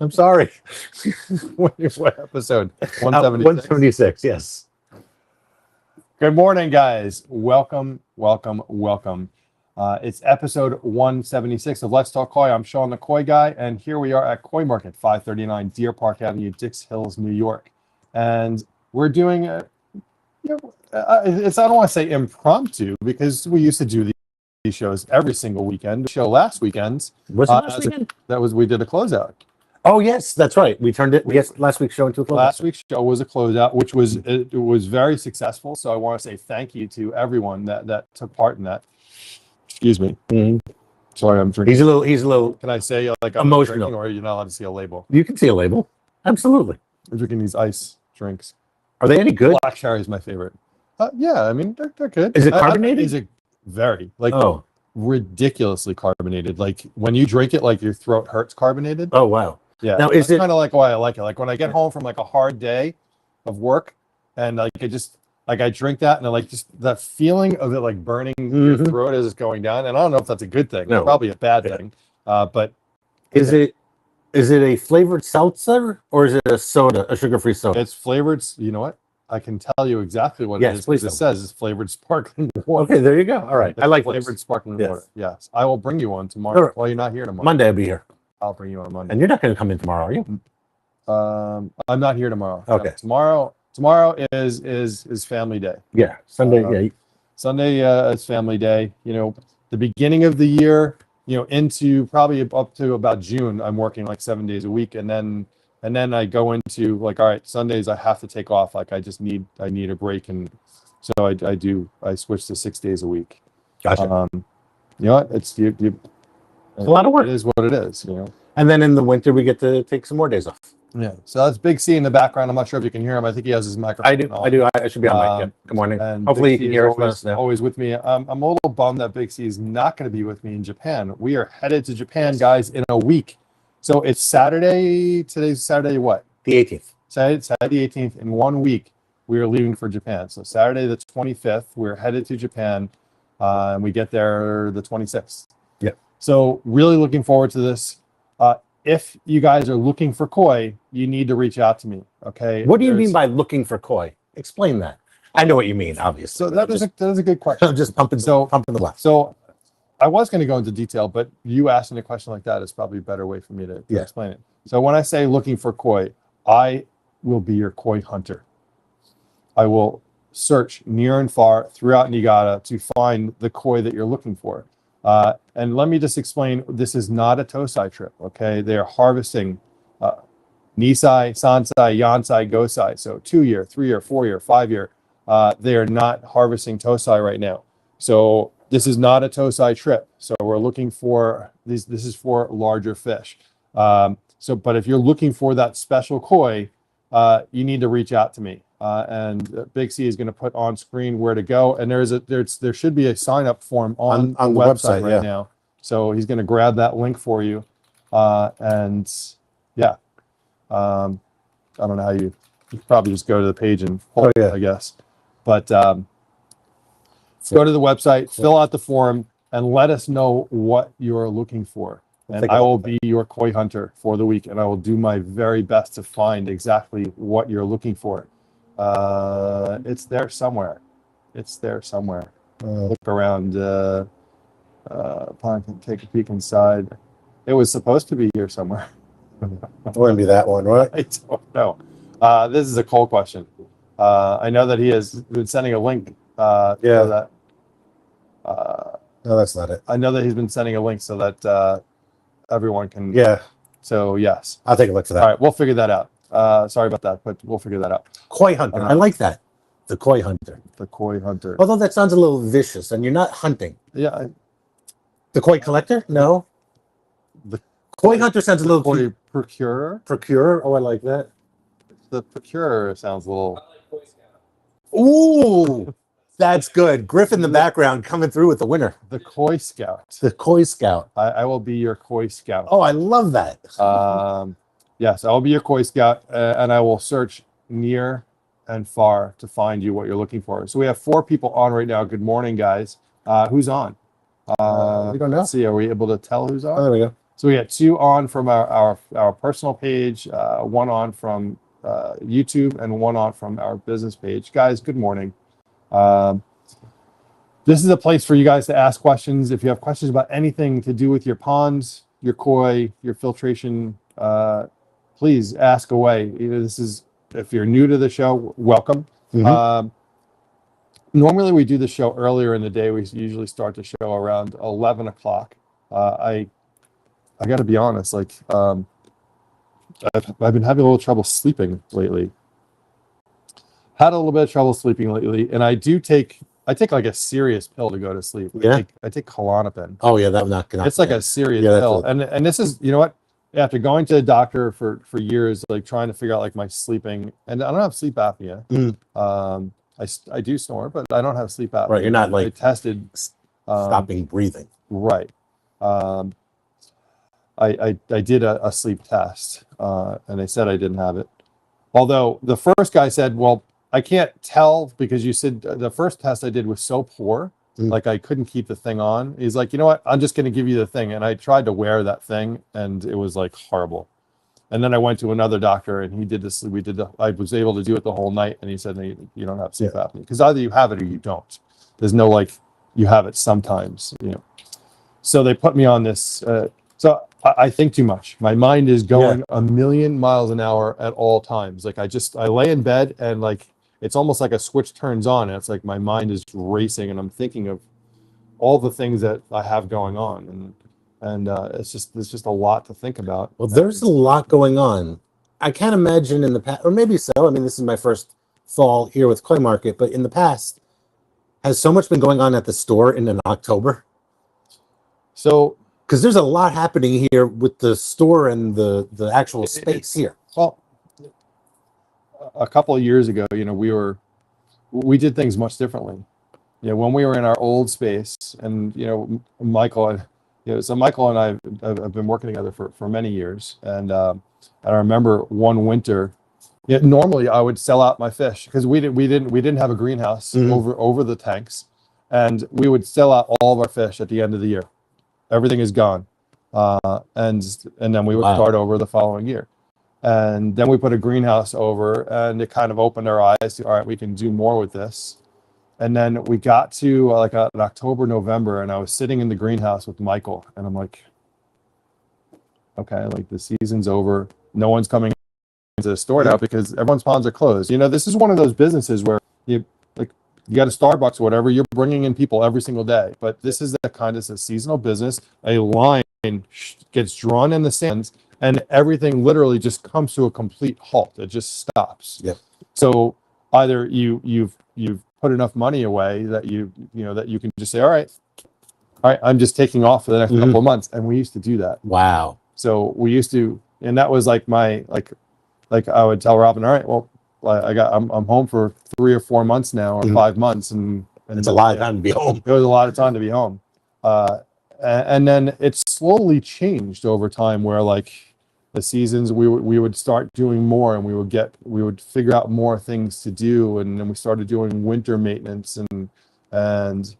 I'm sorry. What episode? 176? 176, yes. Good morning, guys. Welcome. It's episode 176 of Let's Talk Koi. I'm Sean the Koi Guy, and here we are at Koi Market, 539 Deer Park Avenue, Dix Hills, New York. And we're doing it's, I don't want to say impromptu, because we used to do these shows every single weekend. The show last weekend. Was it last weekend? We did a closeout. Oh, yes, that's right. We turned it, last week's show into a closeout. Last week's show was a closeout, which was it was very successful. So I want to say thank you to everyone that took part in that. Excuse me. Mhm. Sorry, I'm drinking. He's a little Can I say like I'm emotional, drinking, or you're not allowed to see a label? You can see a label. Absolutely. I'm drinking these ice drinks. Are they any good? Black cherry is my favorite. Yeah, I mean they're good. Is it carbonated? Is it very Oh, ridiculously carbonated? Like when you drink it, like your throat hurts carbonated. oh, wow. Yeah. Now, is That's it kind of like why I like it? Like when I get home from like a hard day of work, and like I drink that, and I like just that feeling of it like burning your Mhm. throat as it's going down. And I don't know if that's a good thing. No. It's probably a bad Yeah. thing. But is it a flavored seltzer, or is it a soda, a sugar-free soda? it's flavored. You know what? I can tell you exactly what Yes, it is. please Because it tell. says it's flavored sparkling water. Okay, there you go. All right. I like flavored those. sparkling Yes. water. Yes, I will bring you one tomorrow. All right. Well, you're not here tomorrow. Monday I'll be here. I'll bring you on Monday. And you're not going to come in tomorrow, are you? I'm not here tomorrow. Okay. Tomorrow is family day. Yeah. Sunday, yeah. Sunday is family day. You know, the beginning of the year, you know, into probably up to about June, I'm working like 7 days a week, and then I go into like, all right, Sundays I have to take off. Like I need a break, and so I switch to 6 days a week. Gotcha. You know what? It's It's a lot of work. It is what it is. You know. And then in the winter, we get to take some more days off. Yeah. So that's Big C in the background. I'm not sure if you can hear him. I think he has his microphone. I do. I should be on mic. Yeah. Good morning. And Hopefully you Big can C hear is us. Let us know. always with me. I'm a little bummed that Big C is not going to be with me in Japan. We are headed to Japan, guys, in a week. So it's Saturday. Today's Saturday what? The 18th. Saturday the 18th. In 1 week, we are leaving for Japan. So Saturday the 25th, we're headed to Japan, and we get there the 26th. Yep. So really looking forward to this. If you guys are looking for koi, you need to reach out to me. Okay. What do you mean by looking for koi? Explain that. I know what you mean, obviously. So that is a good question. I'm just pumping the left. So I was going to go into detail, but you asking a question like that is probably a better way for me to explain it. So when I say looking for koi, I will be your koi hunter. I will search near and far throughout Niigata to find the koi that you're looking for. And let me just explain, this is not a Tosai trip, okay? They are harvesting Nisai, Sansai, Yansai, Gosai. So 2 year, 3 year, 4 year, 5 year. They are not harvesting Tosai right now. So this is not a Tosai trip. So we're looking for, this is for larger fish. But if you're looking for that special koi, you need to reach out to me. And Big C is going to put on screen where to go. And there should be a sign up form on the website right now. So he's going to grab that link for you. And yeah, I don't know how you probably just go to the page and hold it, I guess. But go to the website, fill out the form, and let us know what you're looking for. And I will be your koi hunter for the week, and I will do my very best to find exactly what you're looking for. It's there somewhere. Look around. Upon take a peek inside. It was supposed to be here somewhere. It wouldn't be that one, right? I don't know. This is a cold question. I know that he has been sending a link. So that, No, that's not it. I know that he's been sending a link so that everyone can. Yeah. So yes. I'll take a look for that. All right, we'll figure that out. Sorry about that, but we'll figure that out. Koi hunter. I like that. The koi hunter. The koi hunter. Although that sounds a little vicious, and you're not hunting. Yeah. The koi collector? No. The koi hunter sounds a little koi procurer. Procurer? Oh, I like that. The procurer sounds a little. Ooh, that's good. Griff in the background coming through with the winner. The Koi Scout. The Koi Scout. I will be your Koi Scout. Oh, I love that. Yes, I will be your Koi Scout, and I will search near and far to find you what you're looking for. So we have 4 people on right now. Good morning, guys. Who's on? We don't know. Let's see, are we able to tell who's on? Oh, there we go. So we got 2 on from our personal page, 1 on from YouTube, and 1 on from our business page. Guys, good morning. This is a place for you guys to ask questions. If you have questions about anything to do with your ponds, your koi, your filtration, please ask away. This is, if you're new to the show, welcome. Normally we do the show earlier in the day. We usually start the show around 11 o'clock. I got to be honest, like I've been having a little trouble sleeping lately. Had a little bit of trouble sleeping lately, and I take like a serious pill to go to sleep. Yeah. I take Klonopin. Oh yeah, that not gonna. It's like a serious Yeah, pill, and this is, you know what? After going to the doctor for years, like trying to figure out like my sleeping, and I don't have sleep apnea. I do snore, but I don't have sleep apnea. Right, you're not I like tested stopping breathing. right. I did a sleep test, and they said I didn't have it. Although the first guy said, well, I can't tell because you said the first test I did was so poor, like I couldn't keep the thing on. He's like, you know what? I'm just going to give you the thing. And I tried to wear that thing, and it was like horrible. And then I went to another doctor, and he did this. I was able to do it the whole night, and he said, no, you don't have sleep apnea, because either you have it or you don't. There's no like you have it sometimes, you know. So they put me on this. So I think too much. My mind is going a million miles an hour at all times. Like I lay in bed, and like it's almost like a switch turns on, and it's like my mind is racing, and I'm thinking of all the things that I have going on, and there's just a lot to think about. Well, there's a lot going on. I can't imagine in the past, or maybe so. I mean, this is my first fall here with Koi Market, but in the past, has so much been going on at the store in October? So, because there's a lot happening here with the store and the actual space here. Well, a couple of years ago, you know, we did things much differently. You know, when we were in our old space, and you know, Michael and I have been working together for many years, and I remember one winter. Yeah, normally I would sell out my fish because we didn't have a greenhouse over the tanks, and we would sell out all of our fish at the end of the year. Everything is gone, and then we would start over the following year, and then we put a greenhouse over, and it kind of opened our eyes to, all right, we can do more with this. And then we got to like an October, November, and I was sitting in the greenhouse with Michael, and I'm like, okay, like the season's over. No one's coming to the store now because everyone's ponds are closed. You know, this is one of those businesses where you got a Starbucks or whatever, you're bringing in people every single day. But this is the kind of a seasonal business. A line gets drawn in the sands, and everything literally just comes to a complete halt. It just stops. Yep. So either you've put enough money away that you can just say, all right, I'm just taking off for the next couple of months. And we used to do that. Wow. So we used to, and that was like my like I would tell Robin, all right, well, I'm home for 3 or 4 months now, or 5 months, and it's a lot of time to be home. It was a lot of time to be home, and then it slowly changed over time, where like the seasons we would start doing more, and we would figure out more things to do, and then we started doing winter maintenance, and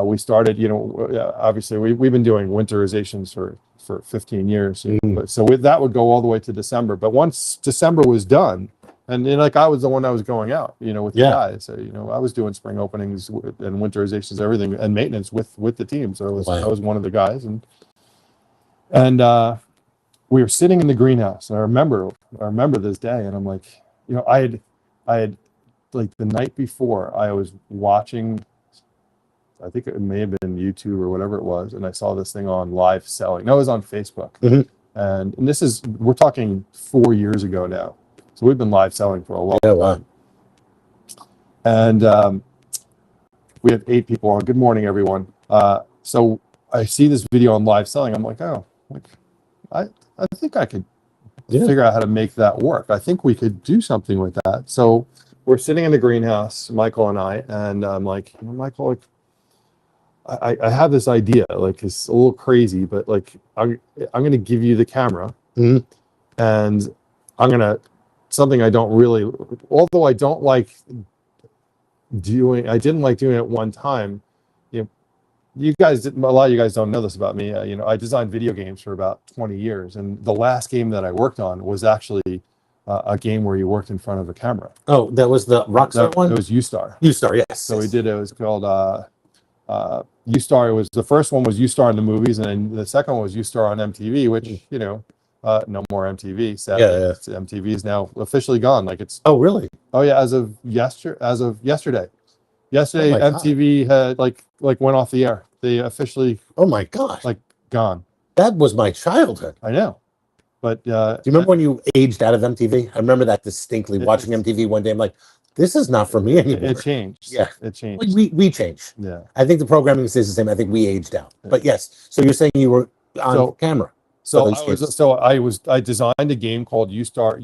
we started, you know, obviously we've been doing winterizations for 15 years. So that would go all the way to December. But once December was done, and then like I was the one that was going out, you know, with the guys. So, you know, I was doing spring openings and winterizations, everything, and maintenance with the team. So I was one of the guys, and we were sitting in the greenhouse, and I remember this day, and I'm like, you know, I had like the night before I was watching, I think it may have been YouTube or whatever it was, and I saw this thing on live selling. No, it was on Facebook. And this we're talking 4 years ago now. So we've been live selling for a long time. And we have 8 people on. Good morning, everyone. So I see this video on live selling. I'm like, oh, like I think I could figure out how to make that work. I think we could do something with that. So we're sitting in the greenhouse, Michael and I, and I'm like, Michael, like, I have this idea, like it's a little crazy, but like I'm gonna give you the camera, and I'm gonna something I don't really, although I don't like doing, I didn't like doing it one time. You know, you guys, a lot of you guys don't know this about me. You know, I designed video games for about 20 years, and the last game that I worked on was actually a game where you worked in front of a camera. Oh, that was the Rockstar one? It was U-Star. U-Star, yes. So we did, it was called U-Star. It was, the first one was U-Star in the movies, and then the second one was U-Star on MTV, which, you know, no more MTV. Sadly. Yeah. MTV is now officially gone. Like it's, Oh, really? oh yeah, as of yesterday. Yesterday, Oh my God. MTV had like went off the air. They officially Oh my gosh. like gone. That was my childhood. I know, but Do you remember when you aged out of MTV? I remember that distinctly, It- watching MTV one day. I'm like, this is not for me anymore. it changed. Yeah. It changed. We changed. Yeah. I think the programming stays the same. I think we aged out. But yes, so you're saying you were on So- camera. So those I designed a game called U-Star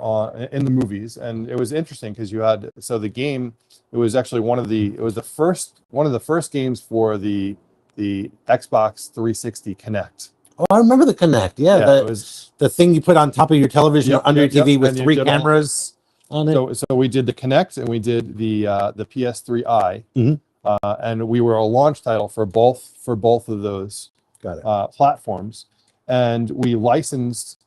on in the movies, and it was interesting because you had, so the game, it was actually one of the first games for the Xbox 360 Connect. Oh, I remember the Kinect. Yeah, it was. the thing you put on top of your television Yep, or under yep, your TV yep, with and you 3 did all- cameras on it. So we did the Connect and we did the PS3i, Mhm. and we were a launch title for both of those Got it. platforms, and we licensed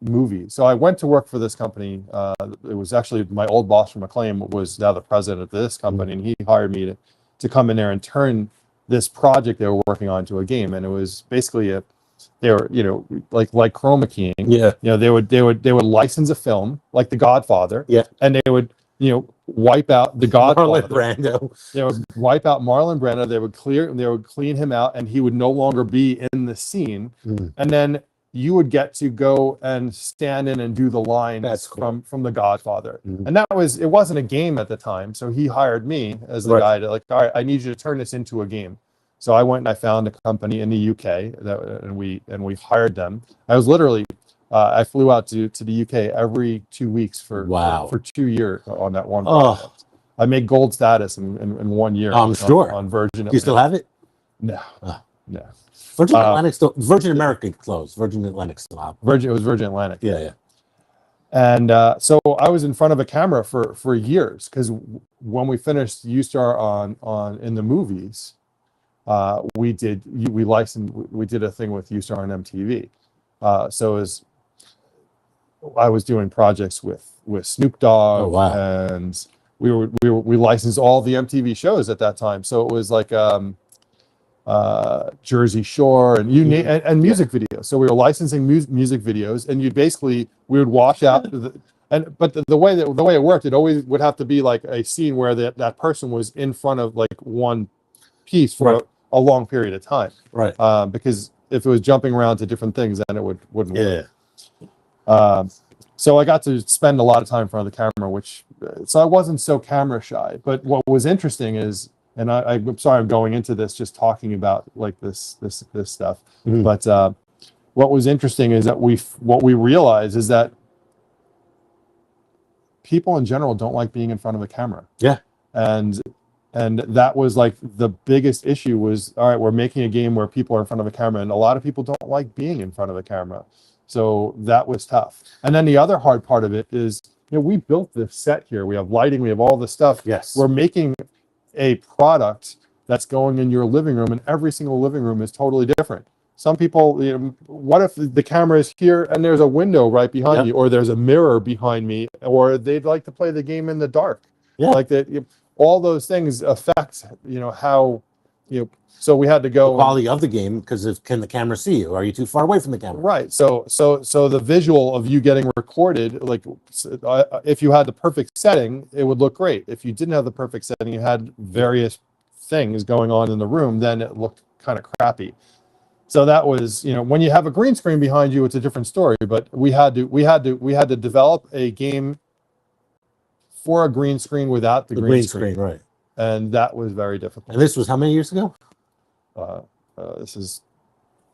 movies. So I went to work for this company. It was actually my old boss from Acclaim was now the president of this company, and he hired me to come in there and turn this project they were working on to a game. And it was basically they were, you know, like chroma keying. Yeah. You know, they would license a film like The Godfather. Yeah. And they would, you know, wipe out The Godfather. Marlon Brando. They would wipe out Marlon Brando. They would clean him out, and he would no longer be in the scene. Mm. And then you would get to go and stand in and do the lines That's cool. from The Godfather. Mhm. And it wasn't a game at the time. So he hired me as the Right. guy to, like, all right, I need you to turn this into a game. So I went and I found a company in the UK and we hired them. I was literally, I flew out to the UK every 2 weeks for Wow. 2 years on that one Oh. project. I made gold status in 1 year. I'm sure. On Virgin. Do you still have it? No, Ah. no. Virgin Atlantic still. Virgin America closed. Virgin Atlantic still out. It was Virgin Atlantic. Yeah. And so I was in front of a camera for years, because when we finished U-Star on in the movies, we did a thing with U-Star on MTV. So I was doing projects with Snoop Dogg. Oh, wow. And we licensed all the MTV shows at that time. So it was like Jersey Shore and and music videos. So we were licensing music videos, and we would wash out but the way it worked, it always would have to be like a scene where that person was in front of like one piece for Right. a long period of time. Right. Because if it was jumping around to different things, then it wouldn't work. Yeah. So I got to spend a lot of time in front of the camera, so I wasn't so camera shy. But what was interesting is, and I'm sorry I'm going into this just talking about like this stuff, Mhm. but what was interesting is that what we realized is that people in general don't like being in front of a camera. Yeah. And that was like the biggest issue was, all right, we're making a game where people are in front of a camera, and a lot of people don't like being in front of a camera. So that was tough. And then the other hard part of it is, you know, we built this set here. We have lighting, we have all this stuff. Yes. We're making a product that's going in your living room, and every single living room is totally different. Some people, you know, what if the camera is here and there's a window right behind Yep. you, or there's a mirror behind me, or they'd like to play the game in the dark. Yeah. Like that, all those things affect, you know, how, you know, so we had to go. The quality of the game, because can the camera see you? Are you too far away from the camera? Right. So the visual of you getting recorded, like if you had the perfect setting, it would look great. If you didn't have the perfect setting, you had various things going on in the room, then it looked kind of crappy. So that was, you know, when you have a green screen behind you, it's a different story. But we had to develop a game for a green screen without the green screen, right? and that was very difficult. And this was how many years ago? This is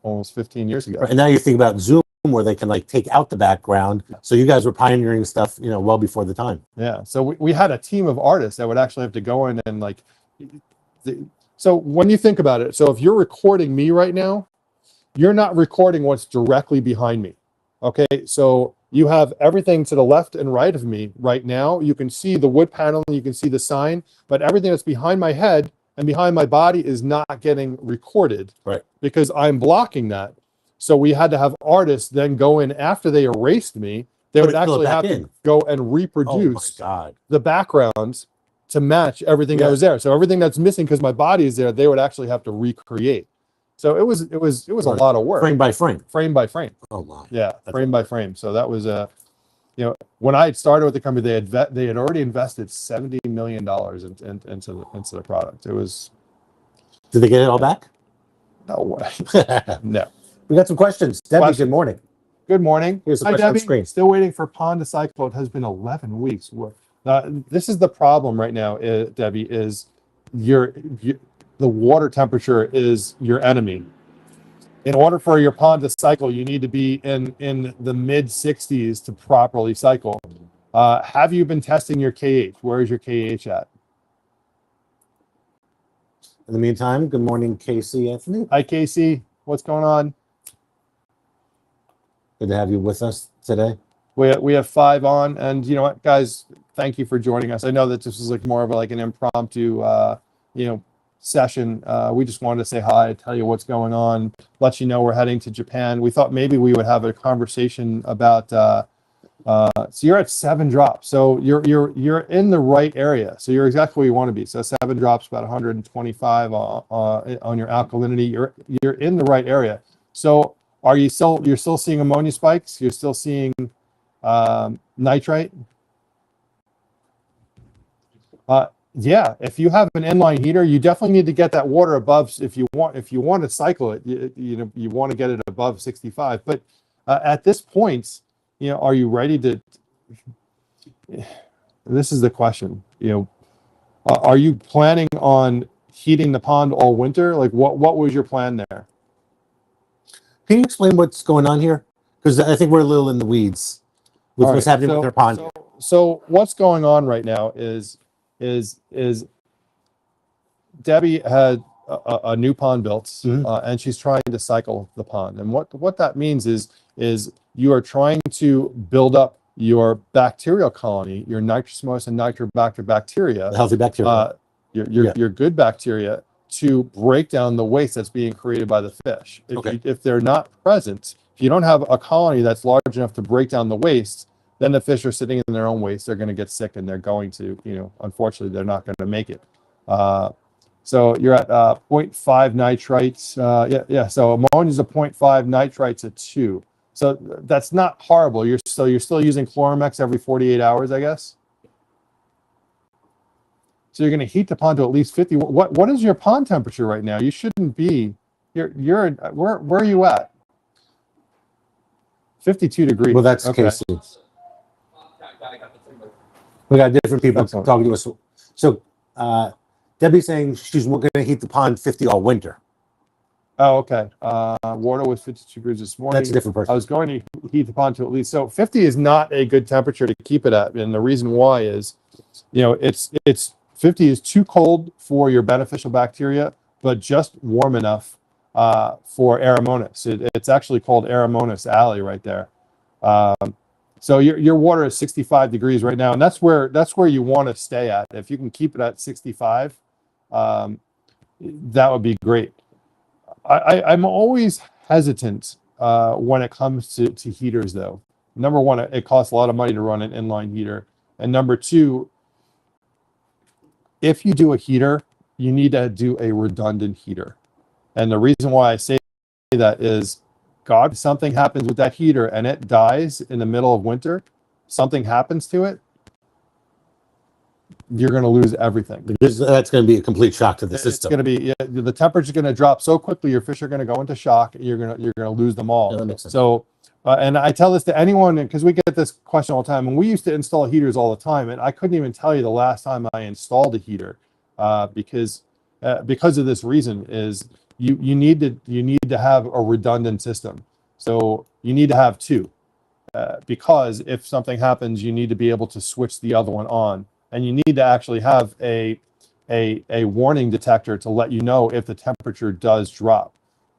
almost 15 years ago. Right. And now you think about Zoom, where they can like take out the background. So you guys were pioneering stuff, you know, well before the time. Yeah. So we had a team of artists that would actually have to go in and like, so when you think about it, so if you're recording me right now, you're not recording what's directly behind me. Okay. So you have everything to the left and right of me right now. You can see the wood panel, you can see the sign, but everything that's behind my head and behind my body is not getting recorded. Right. Because I'm blocking that. So we had to have artists then go in after they erased me. They Put would it- fill it actually back have in. to go and Oh my reproduce God. the backgrounds to match everything that Yeah. was there. So everything that's missing because my body is there, they would actually have to recreate. So it was a Right. lot of work, Frame by frame. frame by frame. Oh my. Yeah, That's- frame by frame. So that was when I had started with the company, they had already invested $70 million into the product. It was Did they get it all back? no way. No. We got some questions. Debbie, Questions. good morning. Good morning. Here's the Hi, question on Debbie. screen. Still waiting for Pond to cycle. It has been 11 weeks. This is the problem right now, Debbie, is the water temperature is your enemy. In order for your pond to cycle, you need to be in the mid 60s to properly cycle. Have you been testing your KH? Where is your KH at? In the meantime, good morning, Casey Anthony. Hi, Casey. What's going on? Good to have you with us today. We have 5 on, and you know what, guys, thank you for joining us. I know that this was like more of like an impromptu, session. We just wanted to say hi, tell you what's going on, let you know we're heading to Japan. We thought maybe we would have a conversation about. So you're at 7 drops, so you're in the right area. So you're exactly where you want to be. So 7 drops, about 125 on your alkalinity. You're in the right area. So you're still seeing ammonia spikes? You're still seeing nitrite? Yeah, if you have an inline heater, you definitely need to get that water above. If you want to cycle it, you want to get it above 65. But at this point, are you ready to? This is the question. Are you planning on heating the pond all winter? Like, what was your plan there? Can you explain what's going on here? Because I think we're a little in the weeds with what's happening with our pond. So what's going on right now is Debbie had a new pond built, and she's trying to cycle the pond. And what that means is you are trying to build up your bacterial colony, your Nitrosomonas and Nitrobacter bacteria, The healthy bacteria. your good bacteria, to break down the waste that's being created by the fish. If they're not present, if you don't have a colony that's large enough to break down the waste, then the fish are sitting in their own waste. They're going to get sick, and they're going to, unfortunately, they're not going to make it. So you're at 0.5 nitrites. Yeah. So ammonia is a 0.5, nitrites at 2. So that's not horrible. You're still using Chloromex every 48 hours, I guess. So you're going to heat the pond to at least 50. What is your pond temperature right now? You shouldn't be. Where are you at? 52 degrees. Well, that's okay. Casey. We got different people Excellent. talking to us. So Debbie's saying she's going to heat the pond 50 all winter. Oh, okay. Water was 52 degrees this morning. That's a different person. I was going to heat the pond to at least. So 50 is not a good temperature to keep it at, and the reason why is, it's 50 is too cold for your beneficial bacteria, but just warm enough for Aeromonas. It's actually called Aeromonas alley right there. So your water is 65 degrees right now, and that's where you want to stay at. If you can keep it at 65, that would be great. I'm always hesitant when it comes to heaters, though. Number one, it costs a lot of money to run an inline heater, and number two, if you do a heater, you need to do a redundant heater. And the reason why I say that is, God, if something happens with that heater and it dies in the middle of winter, something happens to it, you're going to lose everything. That's going to be a complete shock to the It's system. going to be, the temperature is going to drop so quickly, your fish are going to go into shock. You're going to lose them all. Yeah, that makes sense. So, and I tell this to anyone, because we get this question all the time, and we used to install heaters all the time, and I couldn't even tell you the last time I installed a heater, because of this reason is you need to have a redundant system. So you need to have 2, because if something happens, you need to be able to switch the other one on, and you need to actually have a warning detector to let you know if the temperature does drop.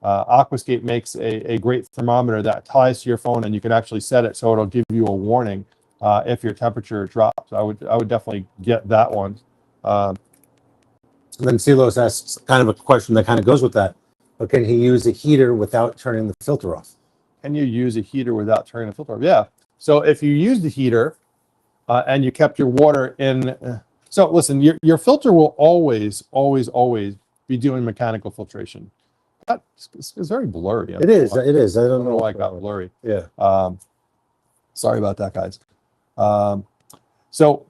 Aquascape makes a great thermometer that ties to your phone, and you can actually set it so it'll give you a warning if your temperature drops. I would definitely get that one. And then Silos asks kind of a question that kind of goes with that. But can he use a heater without turning the filter off? Can you use a heater without turning the filter off? Yeah. So if you use the heater and you kept your water in, so listen, your filter will always be doing mechanical filtration. It's very blurry. It is. It is. I don't know why it got blurry. Yeah. Sorry about that, guys. So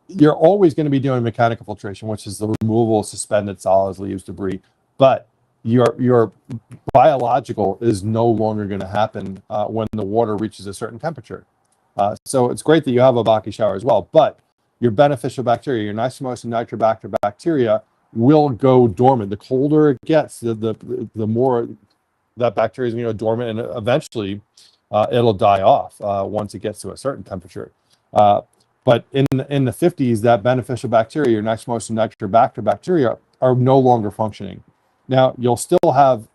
you're always going to be doing mechanical filtration, which is the removal of suspended solids, leaves, debris. But your biological is no longer going to happen when the water reaches a certain temperature. So it's great that you have a Bacchi shower as well, but your beneficial bacteria, your Nitromonas and Nitrobacter bacteria, will go dormant. The colder it gets, the more that bacteria is going to go dormant, and eventually it'll die off once it gets to a certain temperature. But in the 50s, that beneficial bacteria, your Nitromonas and Nitrobacter bacteria, are no longer functioning. Now, you'll still have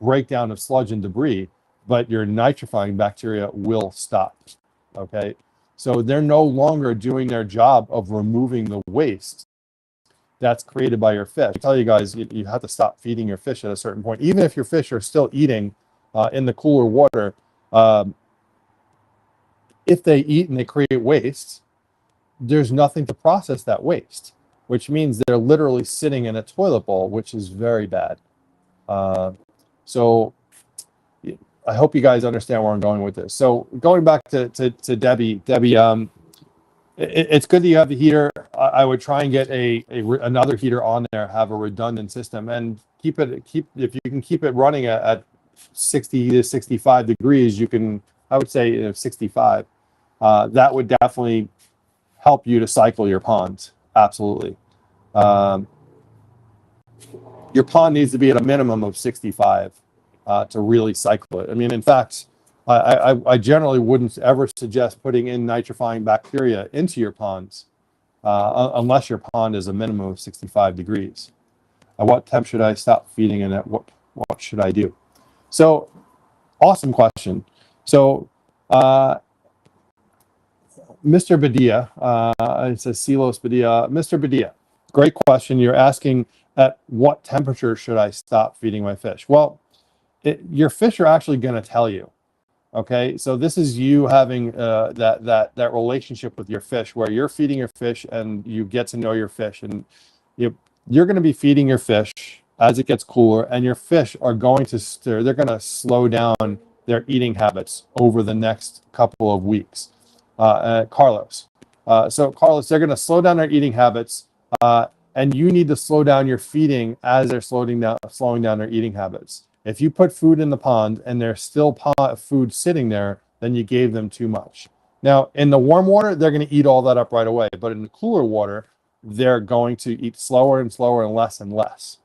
breakdown of sludge and debris, but your nitrifying bacteria will stop, okay? So they're no longer doing their job of removing the waste that's created by your fish. I tell you guys, you have to stop feeding your fish at a certain point. Even if your fish are still eating in the cooler water, if they eat and they create waste, there's nothing to process that waste, which means they're literally sitting in a toilet bowl, which is very bad. So I hope you guys understand where I'm going with this. So going back to Debbie, it's good that you have the heater. I would try and get another heater on there, have a redundant system, and keep if you can keep it running at 60 to 65 degrees, you can, I would say 65. That would definitely help you to cycle your ponds. Absolutely. Your pond needs to be at a minimum of 65 to really cycle it. I mean, in fact, I generally wouldn't ever suggest putting in nitrifying bacteria into your ponds unless your pond is a minimum of 65 degrees. At what temp should I stop feeding, and at what should I do? So, awesome question. So, Mr. Badia, it says Silos Badia. Mr. Badia, great question. You're asking at what temperature should I stop feeding my fish? Well, your fish are actually going to tell you. Okay, so this is you having that relationship with your fish, where you're feeding your fish and you get to know your fish, and you're going to be feeding your fish as it gets cooler, and your fish are going to they're going to slow down their eating habits over the next couple of weeks. Carlos, Carlos, they're going to slow down their eating habits, and you need to slow down your feeding as they're slowing down their eating habits. If you put food in the pond and there's still food sitting there, then you gave them too much. Now, in the warm water, they're going to eat all that up right away. But in the cooler water, they're going to eat slower and slower and less and less.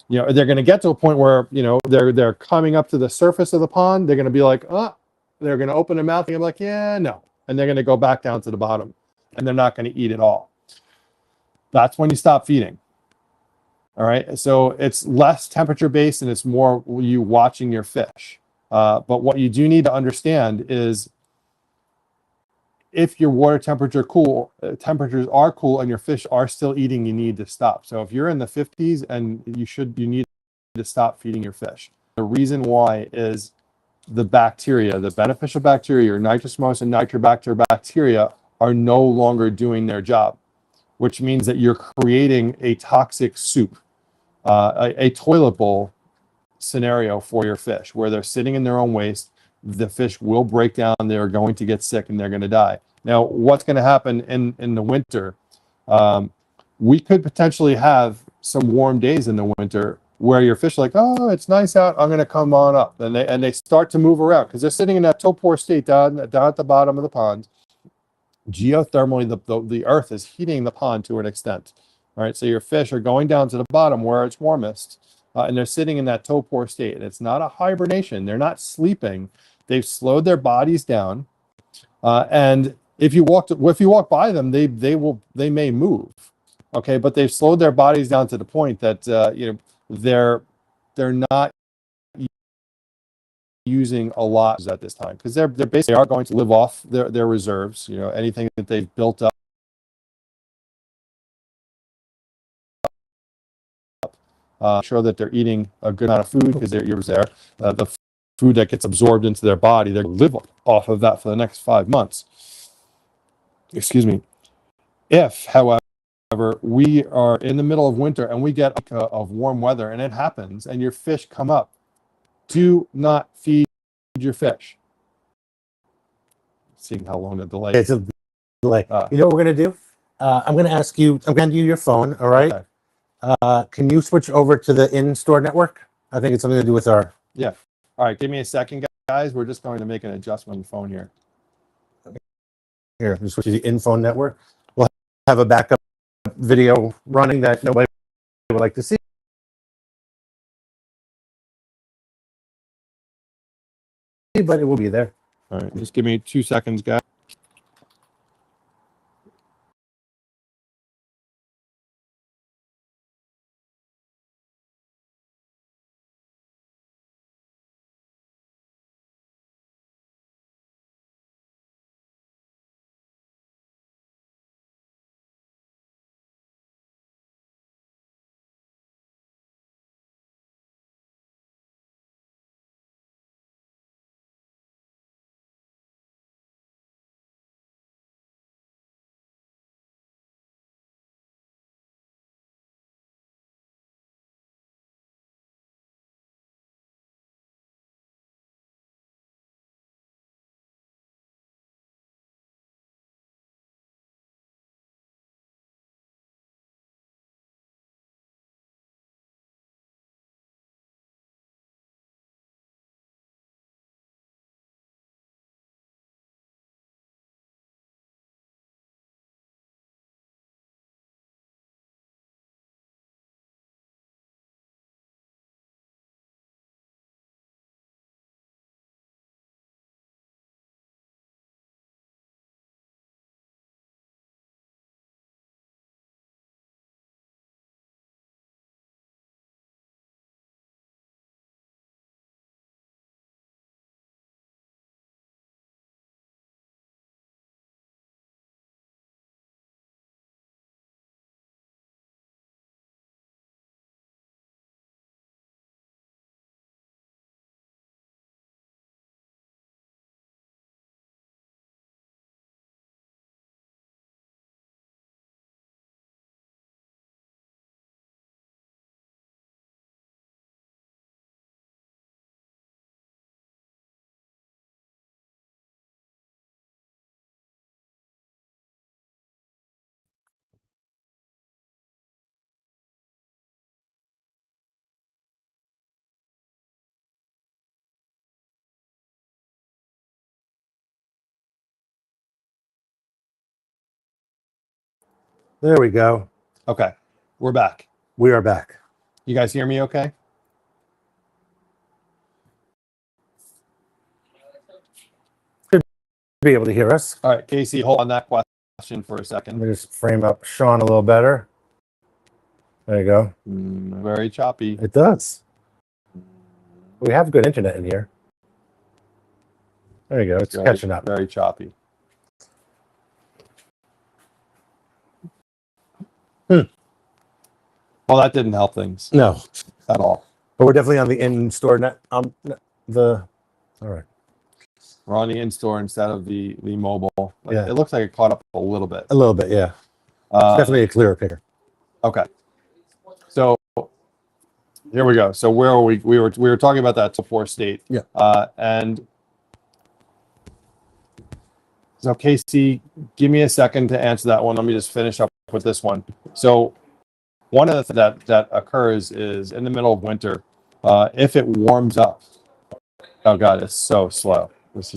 They're going to get to a point where, they're coming up to the surface of the pond. They're going to be like, they're going to open their mouth and be like, yeah, no. And they're going to go back down to the bottom, and they're not going to eat at all. That's when you stop feeding. All right, so it's less temperature based and it's more you watching your fish. But what you do need to understand is if your water temperatures are cool and your fish are still eating, you need to stop. So if you're in the 50s, and you need to stop feeding your fish. The reason why is the bacteria, the beneficial bacteria, your Nitromonas and Nitrobacter bacteria, are no longer doing their job, which means that you're creating a toxic soup. A toilet bowl scenario for your fish, where they're sitting in their own waste. The fish will break down, they're going to get sick, and they're going to die. Now, what's going to happen in the winter? We could potentially have some warm days in the winter where your fish are like, oh, it's nice out, I'm going to come on up. And they start to move around because they're sitting in that torpor state down at the bottom of the pond. Geothermally, the earth is heating the pond to an extent. All right, so your fish are going down to the bottom where it's warmest, and they're sitting in that torpor state. And it's not a hibernation. They're not sleeping. They've slowed their bodies down. And if you walk by them, they may move. Okay, but they've slowed their bodies down to the point that they're not using a lot at this time, because they're basically are going to live off their reserves. Anything that they've built up Sure that they're eating a good amount of food because you're there. The food that gets absorbed into their body, they're going to live off of that for the next 5 months. Excuse me. If, however, we are in the middle of winter and we get of warm weather and it happens and your fish come up, do not feed your fish. Seeing how long the delay It's a delay. You know what we're going to do? I'm going to ask you, I'm going to hand you your phone, all right? Okay. Can you switch over to the in-store network? I think it's something to do with our... Yeah. All right, give me a second, guys. We're just going to make an adjustment on the phone here. Here, just switch to the in-phone network. We'll have a backup video running that nobody would like to see. But it will be there. All right, just give me 2 seconds, guys. There we go. Okay, we're back. We are back. You guys hear me okay? Be able to hear us. All right, Casey, hold on that question for a Let second. me just frame up Sean a little better. There you go. Very choppy. It does. We have good internet in here. There you go. It's catching up. Very choppy. Well, that didn't help things No, at all. but we're definitely on the in-store net. All right. We're on the in-store instead of the mobile. Yeah. It looks like it caught up a little bit. A little bit, yeah. Definitely a clearer picture. Okay. So here we go. So where are we? We were talking about that before state. Yeah. And so Casey, give me a second to answer that one. Let me just finish up with this one. So one of the things that occurs is in the middle of winter, if it warms up. Oh God, it's so slow. This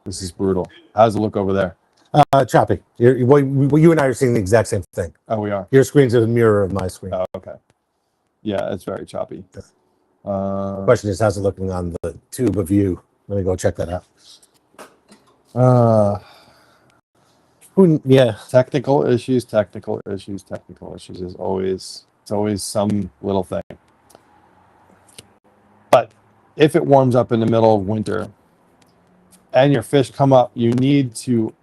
is brutal. How's it look over there? Choppy. You and I are seeing the exact same thing. Oh, we are. Your screen's a mirror of my screen. Oh, okay. Yeah, it's very choppy. The question is, how's it looking on the tube of you? Let me go check that out. Yeah. Technical issues is always, it's always some little thing. But if it warms up in the middle of winter and your fish come up, you need to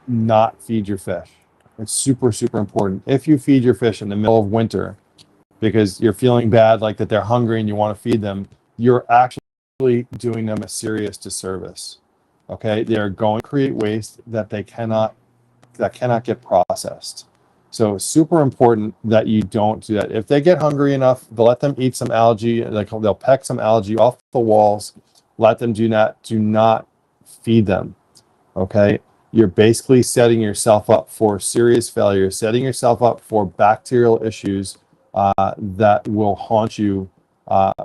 not feed your fish. It's super, super important. If you feed your fish in the middle of winter, because you're feeling bad, like that they're hungry and you want to feed them, you're actually doing them a serious disservice. Okay, they're going to create waste that cannot get processed. So it's super important that you don't do that. If they get hungry enough, let them eat some algae, like they'll peck some algae off the walls. Let them do that. Do not feed them. Okay, you're basically setting yourself up for serious failure, setting yourself up for bacterial issues that will haunt you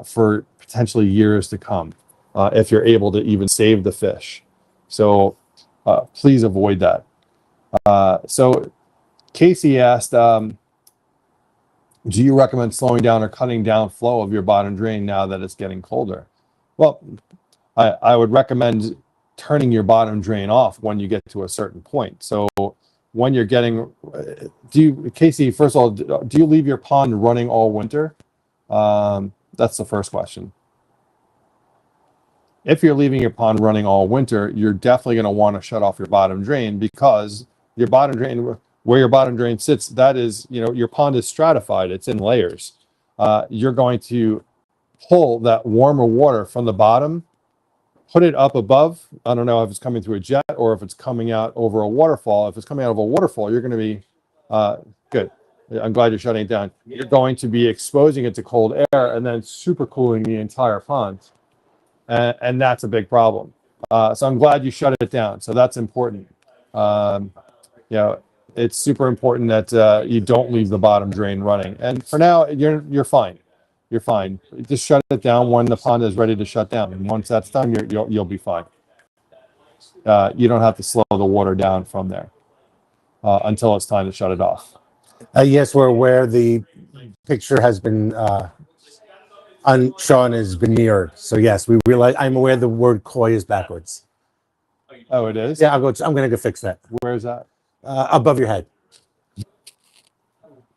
for potentially years to come if you're able to even save the fish. So please avoid that. So Casey asked, do you recommend slowing down or cutting down flow of your bottom drain now that it's getting colder? Well, I would recommend turning your bottom drain off when you get to a certain point. So when you're getting, Casey, first of all, do you leave your pond running all winter? That's the first question. If you're leaving your pond running all winter, you're definitely going to want to shut off your bottom drain, because your bottom drain, where your bottom drain sits, that is, your pond is stratified. It's in layers. You're going to pull that warmer water from the bottom, put it up above. I don't know if it's coming through a jet or if it's coming out over a waterfall. If it's coming out of a waterfall, you're going to be good. I'm glad you're shutting it down. You're going to be exposing it to cold air and then super cooling the entire pond. And that's a big problem. So I'm glad you shut it down. So that's important. It's super important that you don't leave the bottom drain running. And for now, you're fine. You're fine. Just shut it down when the pond is ready to shut down. And once that's done, you'll be fine. You don't have to slow the water down from there until it's time to shut it off. Yes, we're aware the picture has been Sean has been mirrored. So yes, we realize. I'm aware the word koi is backwards. Oh, it is? Yeah, I'm going to go fix that. Where is that? Above your head.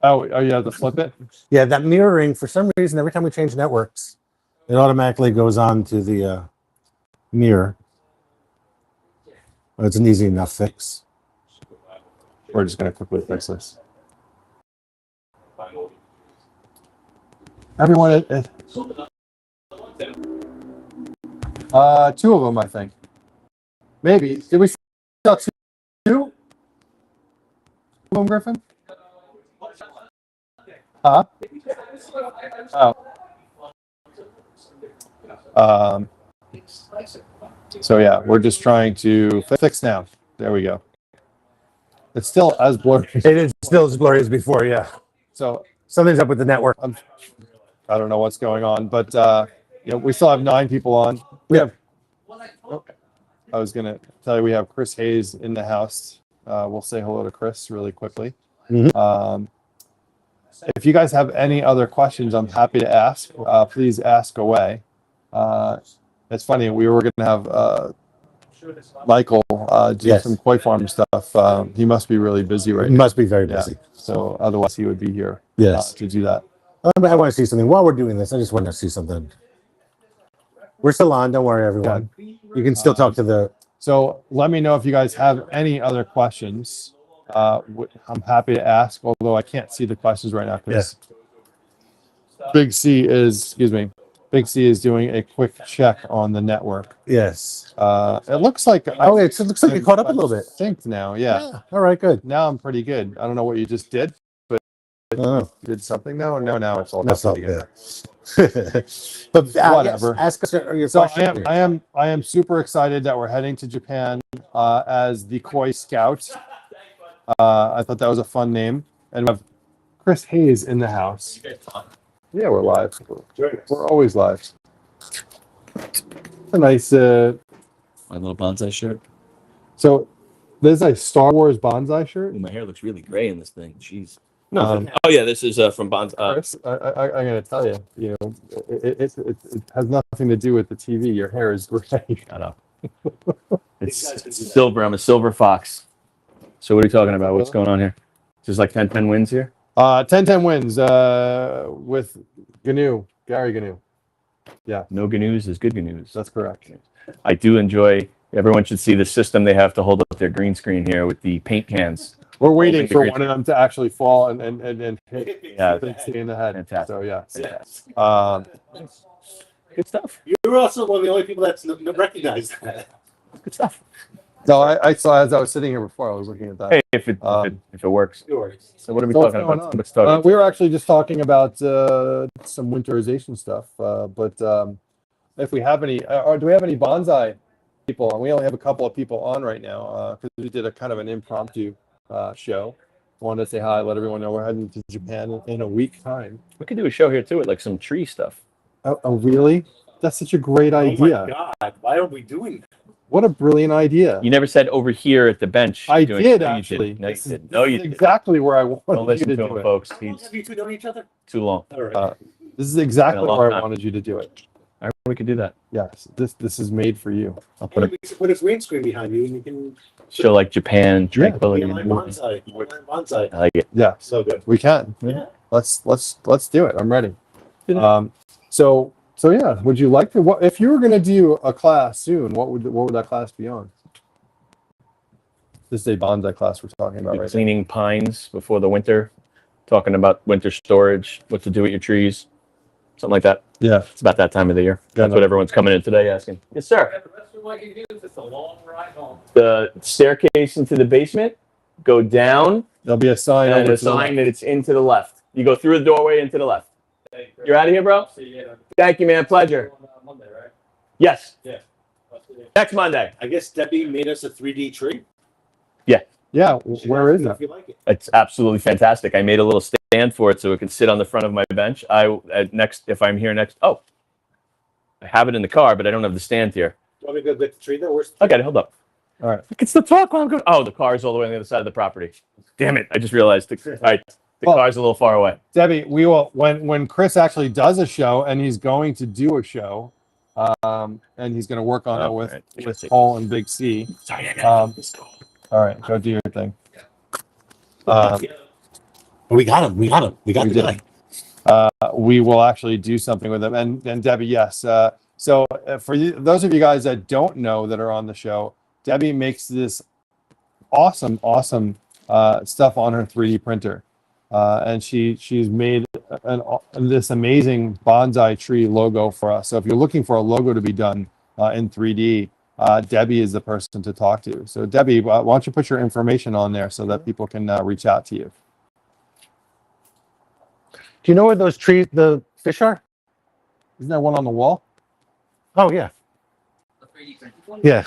Oh, you have to flip it? Yeah, that mirroring, for some reason, every time we change networks, it automatically goes on to the mirror. Well, it's an easy enough fix. We're just going to quickly fix this. Everyone, two of them, I think. Maybe. Did we sell two? Two of them, Griffin? Huh? Oh. So yeah, we're just trying to fix now. There we go. It's still as blurry. It is still as blurry as before, yeah. So something's up with the network. I don't know what's going on, but we still have 9 people on. I was gonna tell you we have Chris Hayes in the house. We'll say hello to Chris really quickly. Mm-hmm. If you guys have any other questions, I'm happy to ask. Please ask away. It's funny, we were going to have Michael do some koi farm stuff. He must be really busy right now. He must be very busy. Yeah. So otherwise he would be here to do that. I want to see something. While we're doing this, I just want to see something. We're still on. Don't worry, everyone. Yeah. You can still talk to the... So let me know if you guys have any other questions. I'm happy to ask, although I can't see the questions right now because Big C is doing a quick check on the network. Yes. It looks like it looks like it caught up a little bit. Synced now, yeah. All right, good. Now I'm pretty good. I don't know what you just did, but you did something. No, now it's all together. But whatever. Ask us your so question. I am super excited that we're heading to Japan as the Koi Scout. I thought that was a fun name, and we have Chris Hayes in the house. Yeah, we're live. We're always live. A nice my little bonsai shirt. So there's a Star Wars bonsai shirt. Ooh, my hair looks really gray in this thing. Jeez. No. Oh yeah, this is from Bonsai. Chris, I'm gonna tell you. It has nothing to do with the TV. Your hair is gray. Shut up. It's silver. I'm a silver fox. So what are you talking about? What's going on here? Just like 10-10 wins here? 10-10 wins with Gary Gnu. Yeah. No GNUs is good GNUs. That's correct. I do enjoy, everyone should see the system they have to hold up their green screen here with the paint cans We're waiting Holding the for green- one of them to actually fall and hit Yeah. stay in the head. Fantastic. So yeah. Yes. Good stuff. You're also one of the only people that's recognized that. Good stuff. No, I saw as I was sitting here before, I was looking at that. Hey, if it works. So what are we So what's talking going about? on? Let's talk. We were actually just talking about some winterization stuff, but if we have any, or do we have any bonsai people? And we only have a couple of people on right now because we did a kind of an impromptu show. Wanted to say hi, let everyone know we're heading to Japan in a week time. We could do a show here too with like some tree stuff. Oh, really? That's such a great idea. Oh my God! Why are we doing that? What a brilliant idea. You never said over here at the bench. I doing- did no, you actually. didn't. No, you This is- didn't. No, you this is didn't. exactly where I Don't wanted you listen to to do him, it. folks. How long He's have you two known each other? too long. All right. This is exactly Been a long where I time. wanted you to do it. All right, we could do that. Yes, this is made for you. I'll put a We should put a green screen behind you, and you can show like Japan tranquility. online bonsai. Online bonsai. I like it. Yeah, So good. we can. Yeah. Let's do it. I'm ready. Do So yeah, would you like to? What if you were going to do a class soon? What would that class be on? This is a bonsai class we're talking about, right? Cleaning pines before the winter, talking about winter storage, what to do with your trees, something like that. Yeah. It's about that time of the year. Yeah, That's no. what everyone's coming in today asking. Yes, sir. The staircase into the basement, go down, There'll be a sign. and over a to the left. sign that it's into the left. You go through the doorway into the left. You're out of here, bro? Thank you, man. Pleasure. Yes. Yeah. Next Monday. I guess Debbie made us a 3D tree. Yeah. Should Where ask is you it? If you like it. It's absolutely fantastic. I made a little stand for it so it can sit on the front of my bench. If I'm here next. Oh, I have it in the car, but I don't have the stand here. Do you want me to go get the tree though? Where's the Okay, hold up. All right. I can still talk while I'm going. Oh, the car's all the way on the other side of the property. Damn it! I just realized. All right, the Well- car's a little far away. Debbie, we will when Chris actually does a show, and he's going to do a show, and he's going to work on it Oh, with right. Paul and Big C. Sorry, I Um, All right, go do your thing. We got him. We got him. We got We the did. guy. We will actually do something with them. And Debbie, yes. So for you, those of you guys that don't know that are on the show, Debbie makes this awesome stuff on her 3D printer, and she's made this amazing bonsai tree logo for us. So if you're looking for a logo to be done in 3D, Debbie is the person to talk to. So Debbie, why don't you put your information on there so that people can reach out to you? Do you know where those trees, the fish are? Isn't there one on the wall? Oh yeah. Yeah.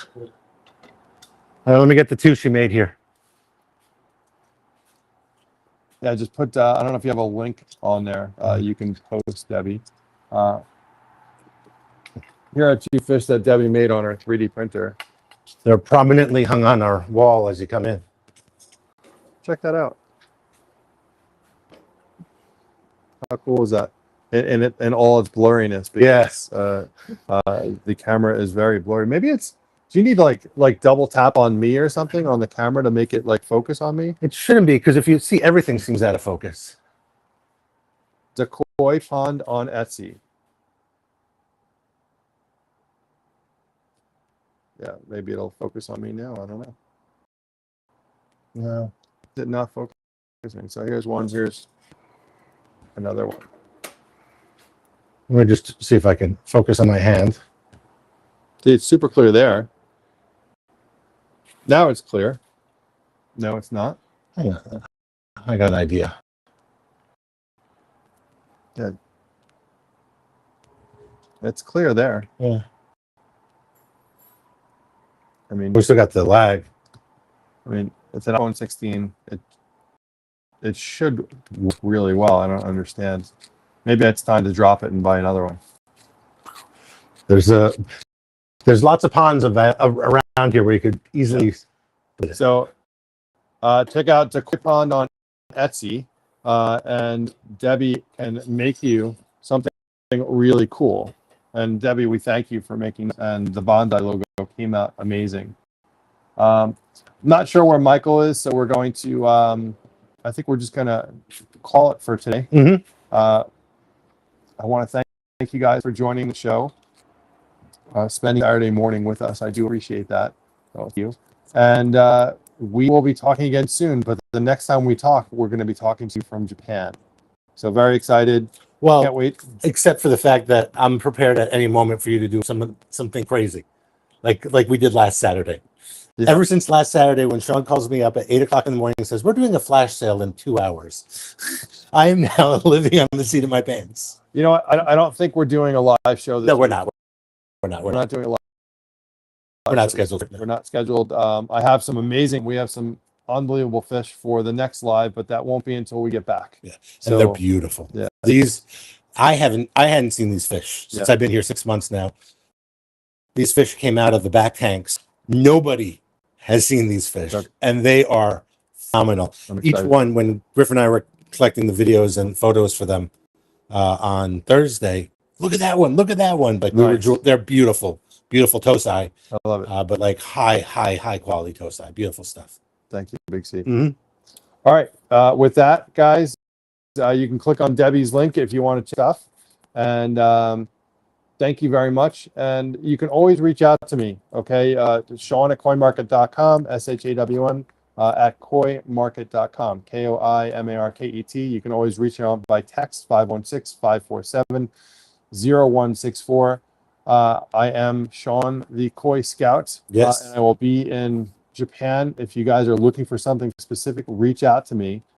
Let me get the two she made here. Yeah, just put, I don't know if you have a link on there. You can post, Debbie. Here are two fish that Debbie made on her 3D printer. They're prominently hung on our wall as you come in. Check that out. How cool is that? In all its blurriness. Yes. The camera is very blurry. Maybe it's, do you need like double tap on me or something on the camera to make it like focus on me? It shouldn't be, because if you see, everything seems out of focus. The Koi Pond on Etsy. Yeah, maybe it'll focus on me now. I don't know. No. Did not focusing. So here's one. Here's another one. Let me just see if I can focus on my hand. See, it's super clear there. Now it's clear. No, it's not. Hang on. I got an idea. It's clear there. Yeah. I mean, We still got the lag. it's an iPhone 16. It should work really well. I don't understand. Maybe it's time to drop it and buy another one. There's lots of ponds around here where you could easily. So check out the Koi Pond on Etsy, and Debbie can make you something really cool. And Debbie, we thank you for making, and the Bondi logo came out amazing. Not sure where Michael is, so we're going to, I think we're just going to call it for today. Mhm. I want to thank you guys for joining the show, spending Saturday morning with us. I do appreciate that. Thank you. And we will be talking again soon, but the next time we talk, we're going to be talking to you from Japan. So very excited. Can't Well, wait. except for the fact that I'm prepared at any moment for you to do something crazy, like we did last Saturday. Yeah. Ever since last Saturday, when Sean calls me up at 8 o'clock in the morning and says, "We're doing a flash sale in 2 hours," I am now living on the seat of my pants. You know what? I don't think we're doing a live show. This No, we're week. not. We're not. We're not doing a live. We're not show. scheduled. We're not scheduled. I have some amazing. We have some unbelievable fish for the next live, but that won't be until we get back. Yeah, and So they're beautiful. yeah. These, I hadn't seen these fish since Yeah. I've been here 6 months now. These fish came out of the back tanks. Nobody has seen these fish, Okay. and they are phenomenal. I'm Each excited. one, when Griff and I were collecting the videos and photos for them on Thursday, look at that one, look at that one. But Nice. they're beautiful, beautiful tosai, I love it. but like high quality tosai, beautiful stuff. Thank you, Big C. Mhm. All right. With that, guys, you can click on Debbie's link if you want to check stuff. And thank you very much. And you can always reach out to me. Okay. Sean at coinmarket.com, SHAWN at coinmarket.com, KOIMARKET. You can always reach out by text 516-547-0164. I am Sean, the Koi Scout. Yes. And I will be in Japan. If you guys are looking for something specific, reach out to me.